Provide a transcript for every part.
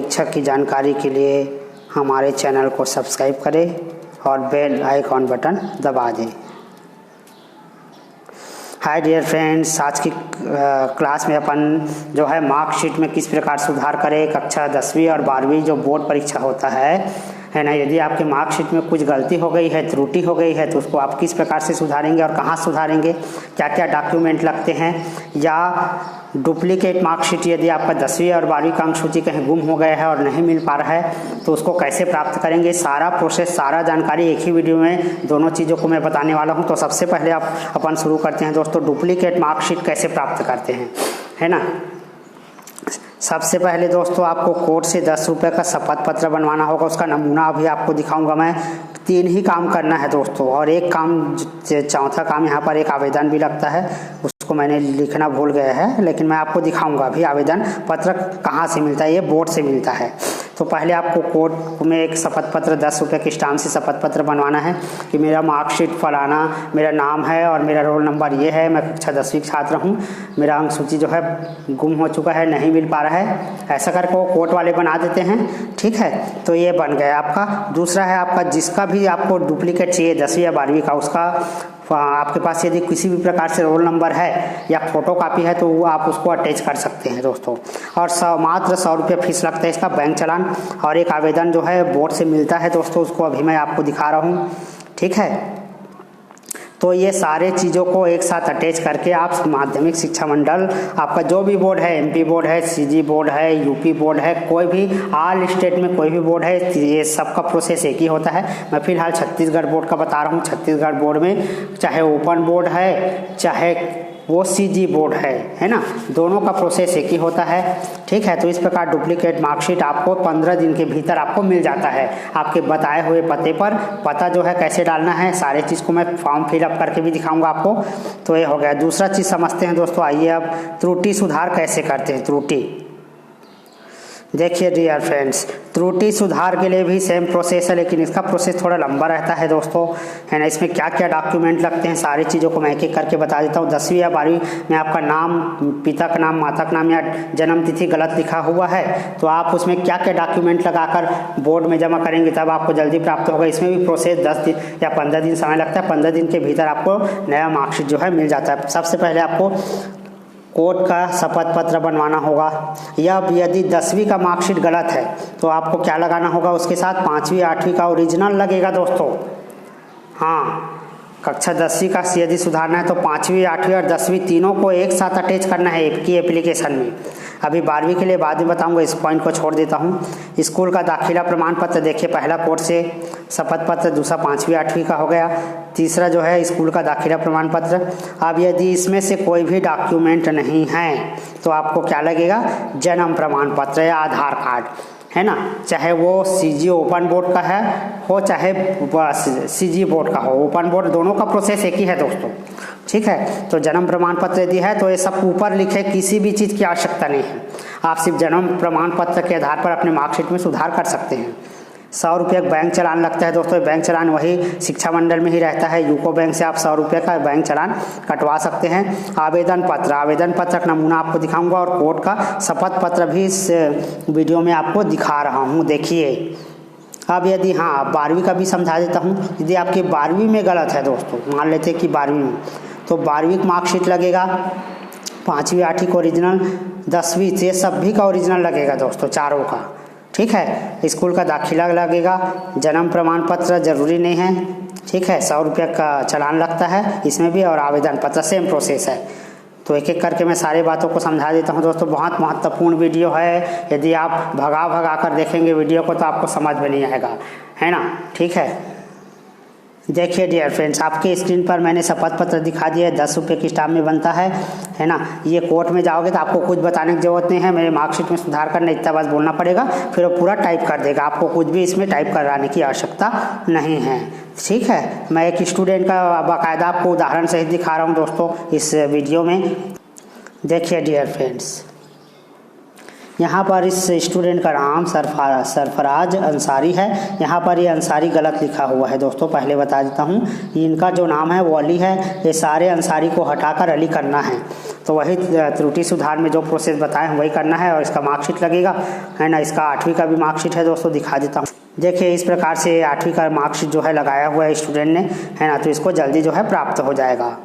परीक्षा की जानकारी के लिए हमारे चैनल को सब्सक्राइब करें और बेल आइकॉन बटन दबा दें। हाय डियर फ्रेंड्स, आज की क्लास में अपन जो है मार्कशीट में किस प्रकार सुधार करें। कक्षा 10वीं और 12वीं जो बोर्ड परीक्षा होता है ना, यदि आपके मार्कशीट में कुछ गलती हो गई है, त्रुटि हो गई है, तो उसको आप किस प्रकार से सुधारेंगे और कहाँ सुधारेंगे, क्या क्या डॉक्यूमेंट लगते हैं, या डुप्लीकेट मार्कशीट यदि आपका 10वीं और 12वीं का अंक सूची कहीं गुम हो गया है और नहीं मिल पा रहा है तो उसको कैसे प्राप्त करेंगे। सारा प्रोसेस, सारा जानकारी एक ही वीडियो में दोनों चीज़ों को मैं बताने वाला हूं। तो सबसे पहले अपन शुरू करते हैं दोस्तों, डुप्लीकेट मार्कशीट कैसे प्राप्त करते हैं, है ना। सबसे पहले दोस्तों आपको कोर्ट से 10 रुपये का शपथ पत्र बनवाना होगा। उसका नमूना अभी आपको दिखाऊंगा मैं। 3 ही काम करना है दोस्तों, और एक काम, चौथा काम यहाँ पर एक आवेदन भी लगता है, उसको मैंने लिखना भूल गया है, लेकिन मैं आपको दिखाऊंगा अभी आवेदन पत्र कहाँ से मिलता है। ये बोर्ड से मिलता है। तो पहले आपको कोर्ट में एक शपथ पत्र 10 रुपये के स्टाम्प से शपथ पत्र बनवाना है कि मेरा मार्कशीट फलाना, मेरा नाम है और मेरा रोल नंबर ये है, मैं कक्षा 10वीं छात्र हूँ, मेरा अंक सूची जो है गुम हो चुका है, नहीं मिल पा रहा है, ऐसा करके वो कोर्ट वाले बना देते हैं। ठीक है, तो ये बन गया आपका। दूसरा है आपका, जिसका भी आपको डुप्लीकेट चाहिए 10वीं या 12वीं का, उसका आपके पास यदि किसी भी प्रकार से रोल नंबर है या फोटो कापी है तो वो आप उसको अटैच कर सकते हैं दोस्तों। और मात्र 100 रुपये फीस लगता है इसका, बैंक चालान और एक आवेदन जो है बोर्ड से मिलता है दोस्तों, उसको अभी मैं आपको दिखा रहा हूँ। ठीक है, तो ये सारे चीज़ों को एक साथ अटैच करके आप माध्यमिक शिक्षा मंडल, आपका जो भी बोर्ड है, एमपी बोर्ड है, सीजी बोर्ड है, यूपी बोर्ड है, कोई भी ऑल स्टेट में कोई भी बोर्ड है, ये सबका प्रोसेस एक ही होता है। मैं फिलहाल छत्तीसगढ़ बोर्ड का बता रहा हूँ। छत्तीसगढ़ बोर्ड में चाहे ओपन बोर्ड है, चाहे वो सीजी बोर्ड है ना, दोनों का प्रोसेस एक ही होता है। ठीक है, तो इस प्रकार डुप्लीकेट मार्कशीट आपको 15 दिन के भीतर आपको मिल जाता है आपके बताए हुए पते पर। पता जो है कैसे डालना है, सारे चीज़ को मैं फॉर्म फिलअप करके भी दिखाऊंगा आपको। तो ये हो गया। दूसरा चीज़ समझते हैं दोस्तों, आइए अब त्रुटि सुधार कैसे करते हैं। त्रुटि देखिए डियर फ्रेंड्स, त्रुटि सुधार के लिए भी सेम प्रोसेस है, लेकिन इसका प्रोसेस थोड़ा लंबा रहता है दोस्तों, है ना। इसमें क्या क्या डॉक्यूमेंट लगते हैं, सारी चीज़ों को मैं एक एक करके बता देता हूँ। 10वीं या 12वीं में आपका नाम, पिता का नाम, माता का नाम या जन्म तिथि गलत लिखा हुआ है तो आप उसमें क्या क्या डॉक्यूमेंट लगाकर बोर्ड में जमा करेंगे तब आपको जल्दी प्राप्त होगा। इसमें भी प्रोसेस 10 दिन या 15 दिन समय लगता है। 15 दिन के भीतर आपको नया मार्कशीट जो है मिल जाता है। सबसे पहले आपको कोर्ट का शपथ पत्र बनवाना होगा, या यदि 10वीं का मार्कशीट गलत है तो आपको क्या लगाना होगा, उसके साथ 5वीं 8वीं का ओरिजिनल लगेगा दोस्तों। हाँ, कक्षा 10वीं का यदि सुधारना है तो 5वीं 8वीं और 10वीं तीनों को एक साथ अटैच करना है एक ही एप्लीकेशन में। अभी 12वीं के लिए बाद में बताऊंगा, इस पॉइंट को छोड़ देता हूँ। स्कूल का दाखिला प्रमाण पत्र देखिए, पहला कोर्ट से शपथ पत्र, दूसरा 5वीं 8वीं का हो गया, तीसरा जो है स्कूल का दाखिला प्रमाण पत्र। अब यदि इसमें से कोई भी डॉक्यूमेंट नहीं है तो आपको क्या लगेगा, जन्म प्रमाण पत्र या आधार कार्ड, है ना। चाहे वो सीजी ओपन बोर्ड का है हो, चाहे सीजी बोर्ड का हो, ओपन बोर्ड, दोनों का प्रोसेस एक ही है दोस्तों। ठीक है, तो जन्म प्रमाण पत्र यदि है तो ये सब ऊपर लिखे किसी भी चीज़ की आवश्यकता नहीं है। आप सिर्फ जन्म प्रमाण पत्र के आधार पर अपने मार्कशीट में सुधार कर सकते हैं। 100 रुपये बैंक चालान लगता है दोस्तों। बैंक चालान वही शिक्षा मंडल में ही रहता है। यूको बैंक से आप 100 रुपये का बैंक चालान कटवा सकते हैं। आवेदन पत्र, आवेदन पत्र का नमूना आपको दिखाऊंगा, और कोर्ट का शपथ पत्र भी इस वीडियो में आपको दिखा रहा हूँ। देखिए अब यदि, हाँ 12वीं का भी समझा देता हूँ। यदि आपकी 12वीं में गलत है दोस्तों, मान लेते हैं कि 12वीं में, तो 12वीं मार्कशीट लगेगा, 5वीं 8वीं का ओरिजिनल, 10वीं से सभी का ओरिजिनल लगेगा दोस्तों, चारों का। ठीक है, स्कूल का दाखिला लगेगा, जन्म प्रमाण पत्र जरूरी नहीं है। ठीक है, 100 रुपये का चालान लगता है इसमें भी, और आवेदन पत्र सेम प्रोसेस है। तो एक एक करके मैं सारी बातों को समझा देता हूँ दोस्तों। बहुत महत्वपूर्ण वीडियो है, यदि आप भगा कर देखेंगे वीडियो को तो आपको समझ में नहीं आएगा, है ना। ठीक है, देखिए डियर फ्रेंड्स, आपके स्क्रीन पर मैंने शपथ पत्र दिखा दिया है, 10 रुपये की स्टाम्प में बनता है ना। ये कोर्ट में जाओगे तो आपको कुछ बताने की जरूरत नहीं है, मेरे मार्कशीट में सुधार करना, इतना बस बोलना पड़ेगा, फिर वो पूरा टाइप कर देगा। आपको कुछ भी इसमें टाइप कराने की आवश्यकता नहीं है। ठीक है, मैं एक स्टूडेंट का बाकायदा आपको उदाहरण सहित दिखा रहा हूँ दोस्तों इस वीडियो में। देखिए डियर फ्रेंड्स, यहाँ पर इस स्टूडेंट का नाम सरफराज अंसारी है। यहाँ पर ये अंसारी गलत लिखा हुआ है दोस्तों, पहले बता देता हूँ। इनका जो नाम है वो अली है, ये सारे अंसारी को हटाकर अली करना है। तो वही त्रुटि सुधार में जो प्रोसेस बताए हैं वही करना है और इसका मार्कशीट लगेगा, है ना। इसका 8वीं का भी मार्कशीट है दोस्तों, दिखा देता हूँ। देखिए इस प्रकार से 8वीं का मार्कशीट जो है लगाया हुआ है स्टूडेंट ने, है ना। तो इसको जल्दी जो है प्राप्त हो जाएगा।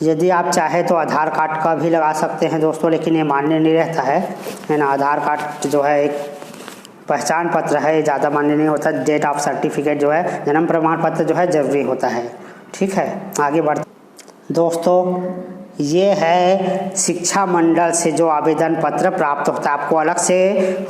यदि आप चाहे तो आधार कार्ड का भी लगा सकते हैं दोस्तों, लेकिन ये मान्य नहीं रहता है ना। आधार कार्ड जो है एक पहचान पत्र है, ज़्यादा मान्य नहीं होता। डेट ऑफ सर्टिफिकेट जो है, जन्म प्रमाण पत्र जो है ज़रूरी होता है। ठीक है, आगे बढ़ दोस्तों, ये है शिक्षा मंडल से जो आवेदन पत्र प्राप्त होता है। आपको अलग से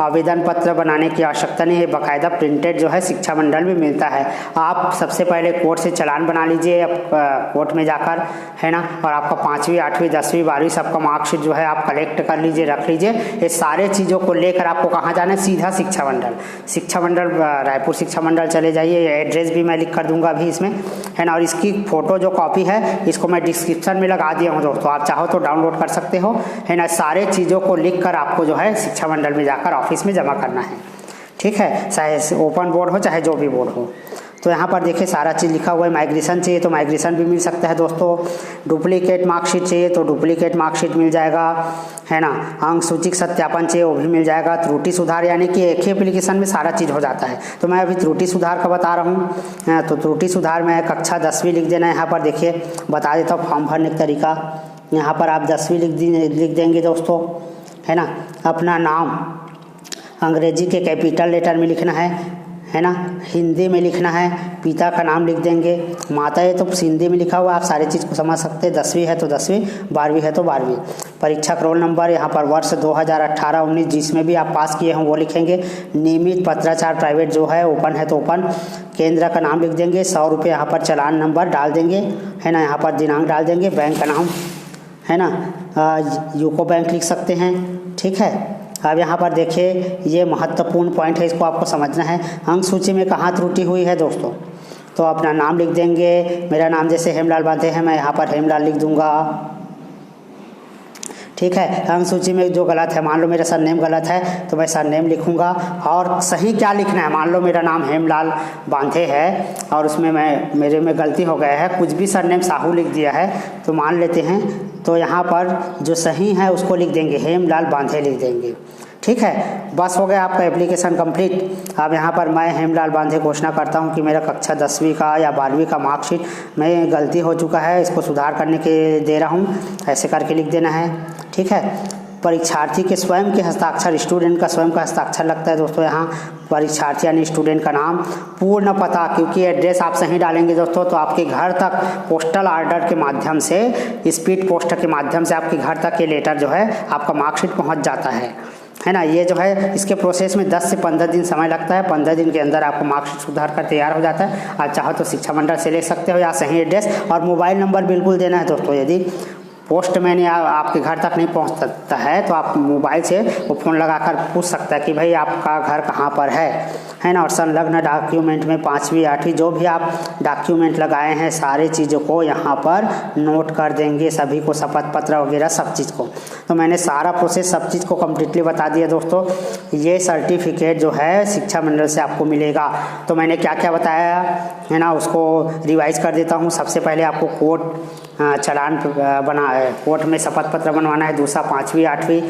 आवेदन पत्र बनाने की आवश्यकता नहीं है, बाकायदा प्रिंटेड जो है शिक्षा मंडल में मिलता है। आप सबसे पहले कोर्ट से चालान बना लीजिए कोर्ट में जाकर, है ना। और आपका 5वीं 8वीं 10वीं 12वीं सबका मार्कशीट जो है आप कलेक्ट कर लीजिए, रख लीजिए। ये सारे चीज़ों को लेकर आपको कहाँ जाना है, सीधा शिक्षा मंडल रायपुर शिक्षा मंडल चले जाइए। एड्रेस भी मैं लिख कर दूंगा अभी इसमें, है ना। और इसकी फ़ोटो जो कॉपी है इसको मैं डिस्क्रिप्शन में लगा दिया हूँ दोस्तों, आप चाहो तो डाउनलोड कर सकते हो, है ना। सारे चीज़ों को लिखकर आपको जो है शिक्षा मंडल में जाकर ऑफिस में जमा करना है। ठीक है, चाहे ओपन बोर्ड हो चाहे जो भी बोर्ड हो। तो यहाँ पर देखिए सारा चीज़ लिखा हुआ है। माइग्रेशन चाहिए तो माइग्रेशन भी मिल सकता है दोस्तों। डुप्लीकेट मार्कशीट चाहिए तो डुप्लीकेट मार्कशीट मिल जाएगा, है ना। अंक सूचक सत्यापन चाहिए वो भी मिल जाएगा। त्रुटि सुधार यानी कि एक ही एप्लीकेशन में सारा चीज़ हो जाता है। तो मैं अभी त्रुटि सुधार का बता रहा हूँ। तो त्रुटि सुधार में कक्षा 10वीं लिख देना है। यहाँ पर देखिए बता देता हूँ फॉर्म भरने का तरीका। यहाँ पर आप 10वीं लिख देंगे दोस्तों, है ना। अपना नाम अंग्रेजी के कैपिटल लेटर में लिखना है ना। हिंदी में लिखना है, पिता का नाम लिख देंगे। माता है तो हिंदी में लिखा हुआ, आप सारी चीज़ को समझ सकते हैं। 10वीं है तो 10वीं, 12वीं है तो 12वीं। परीक्षा रोल नंबर यहाँ पर वर्ष 2018-19 जिसमें भी आप पास किए हों वो लिखेंगे। नियमित पत्राचार प्राइवेट जो है ओपन है तो ओपन। केंद्र का नाम लिख देंगे। 100 रुपये यहाँ पर चालान नंबर डाल देंगे, है ना। यहाँ पर दिनांक डाल देंगे। बैंक का नाम, है ना, यूको बैंक लिख सकते हैं। ठीक है, अब यहाँ पर देखिए ये महत्वपूर्ण पॉइंट है, इसको आपको समझना है। अंक सूची में कहाँ त्रुटि हुई है दोस्तों, तो अपना नाम लिख देंगे। मेरा नाम जैसे हेमलाल बांधे है, मैं यहाँ पर हेमलाल लिख दूंगा। ठीक है, अंक सूची में जो गलत है, मान लो मेरा सरनेम गलत है तो मैं सरनेम लिखूंगा। और सही क्या लिखना है, मान लो मेरा नाम हेमलाल बांधे है और उसमें मेरे में गलती हो गया है, कुछ भी सरनेम साहू लिख दिया है तो मान लेते हैं, तो यहाँ पर जो सही है उसको लिख देंगे, हेमलाल बांधे लिख देंगे। ठीक है, बस हो गया आपका एप्लीकेशन कंप्लीट। अब यहाँ पर मैं हेमलाल बांधे घोषणा करता हूँ कि मेरा कक्षा 10वीं का या 12वीं का मार्कशीट में गलती हो चुका है, इसको सुधार करने के दे रहा हूँ, ऐसे करके लिख देना है। ठीक है, परीक्षार्थी के स्वयं के हस्ताक्षर, स्टूडेंट का स्वयं का हस्ताक्षर लगता है दोस्तों। यहाँ परीक्षार्थी यानी स्टूडेंट का नाम, पूर्ण पता, क्योंकि एड्रेस आप सही डालेंगे दोस्तों तो आपके घर तक पोस्टल ऑर्डर के माध्यम से, स्पीड पोस्ट के माध्यम से आपके घर तक ये लेटर जो है आपका मार्कशीट पहुँच जाता है ना। ये जो है इसके प्रोसेस में 10 से 15 दिन समय लगता है। 15 दिन के अंदर आपको मार्कशीट सुधार कर तैयार हो जाता है। आप चाहो तो शिक्षा मंडल से ले सकते हो, या सही एड्रेस और मोबाइल नंबर बिल्कुल देना है दोस्तों। यदि पोस्टमैन या आपके घर तक नहीं पहुंच सकता है तो आप मोबाइल से वो फ़ोन लगाकर पूछ सकता है कि भाई आपका घर कहाँ पर है ना। और संलग्न डॉक्यूमेंट में 5वीं 8वीं जो भी आप डॉक्यूमेंट लगाए हैं सारे चीज़ों को यहाँ पर नोट कर देंगे, सभी को, शपथ पत्र वगैरह सब चीज़ को। तो मैंने सारा प्रोसेस सब चीज़ को कम्प्लीटली बता दिया दोस्तों। ये सर्टिफिकेट जो है शिक्षा मंडल से आपको मिलेगा। तो मैंने क्या क्या बताया है ना, उसको रिवाइज कर देता हूँ। सबसे पहले आपको कोर्ट चालान कोर्ट में शपथ पत्र बनवाना है। दूसरा 5वीं 8वीं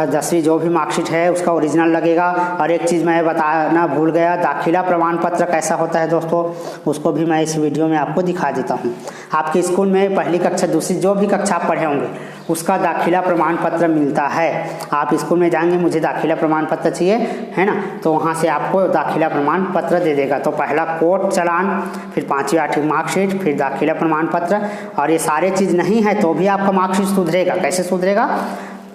10वीं जो भी मार्कशीट है उसका ओरिजिनल लगेगा। और एक चीज़ मैं बताना भूल गया, दाखिला प्रमाण पत्र कैसा होता है दोस्तों, उसको भी मैं इस वीडियो में आपको दिखा देता हूँ। आपके स्कूल में पहली कक्षा दूसरी जो भी कक्षा आप पढ़े होंगे उसका दाखिला प्रमाण पत्र मिलता है। आप स्कूल में जाएंगे, मुझे दाखिला प्रमाण पत्र चाहिए, है ना, तो वहाँ से आपको दाखिला प्रमाण पत्र दे देगा। तो पहला कोर्ट चालान, फिर 5वीं 8वीं मार्कशीट, फिर दाखिला प्रमाण पत्र। और ये सारे चीज़ नहीं है तो भी आपका मार्कशीट सुधरेगा। कैसे सुधरेगा,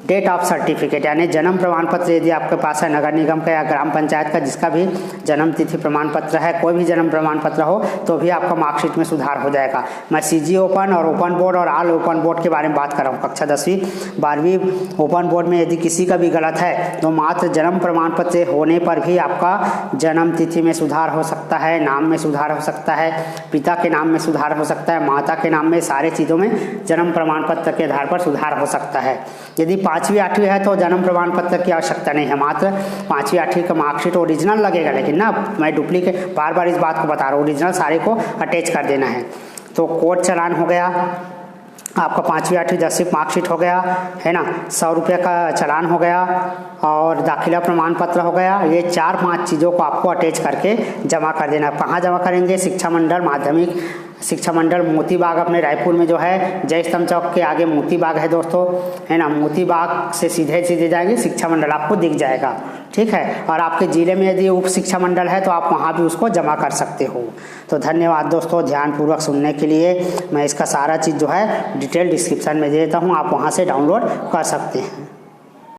डेट ऑफ सर्टिफिकेट यानी जन्म प्रमाण पत्र यदि आपके पास है, नगर निगम का या ग्राम पंचायत का, जिसका भी जन्म तिथि प्रमाण पत्र है, कोई भी जन्म प्रमाण पत्र हो तो भी आपका मार्कशीट में सुधार हो जाएगा। मैं सीजी ओपन और ओपन बोर्ड और ऑल ओपन बोर्ड के बारे में बात कर रहा हूँ। कक्षा 10वीं 12वीं ओपन बोर्ड में यदि किसी का भी गलत है तो मात्र जन्म प्रमाण पत्र होने पर भी आपका जन्म तिथि में सुधार हो सकता है, नाम में सुधार हो सकता है, पिता के नाम में सुधार हो सकता है, माता के नाम में, सारे चीज़ों में जन्म प्रमाण पत्र के आधार पर सुधार हो सकता है। यदि 5वीं 8वीं है तो जन्म प्रमाण पत्र की आवश्यकता नहीं है, मात्र 5वीं 8वीं का मार्कशीट ओरिजिनल लगेगा। लेकिन ना मैं डुप्लीकेट बार बार इस बात को बता रहा हूँ, ओरिजिनल सारे को अटैच कर देना है। तो कोर्ट चालान हो गया, आपका 5वीं 8वीं 10वीं मार्कशीट हो गया, है ना, 100 रुपये का चालान हो गया और दाखिला प्रमाण पत्र हो गया। ये 4-5 चीज़ों को आपको अटैच करके जमा कर देना। कहाँ जमा करेंगे? शिक्षा मंडल माध्यमिक शिक्षा मंडल मोती बाग अपने रायपुर में जो है, जय स्तंभ चौक के आगे मोती बाग है दोस्तों, है ना। मोती बाग से सीधे सीधे जाएंगे, शिक्षा मंडल आपको दिख जाएगा, ठीक है। और आपके ज़िले में यदि उप शिक्षा मंडल है तो आप वहाँ भी उसको जमा कर सकते हो। तो धन्यवाद दोस्तों ध्यानपूर्वक सुनने के लिए। मैं इसका सारा चीज़ जो है डिटेल डिस्क्रिप्शन में दे देता हूँ, आप वहाँ से डाउनलोड कर सकते हैं।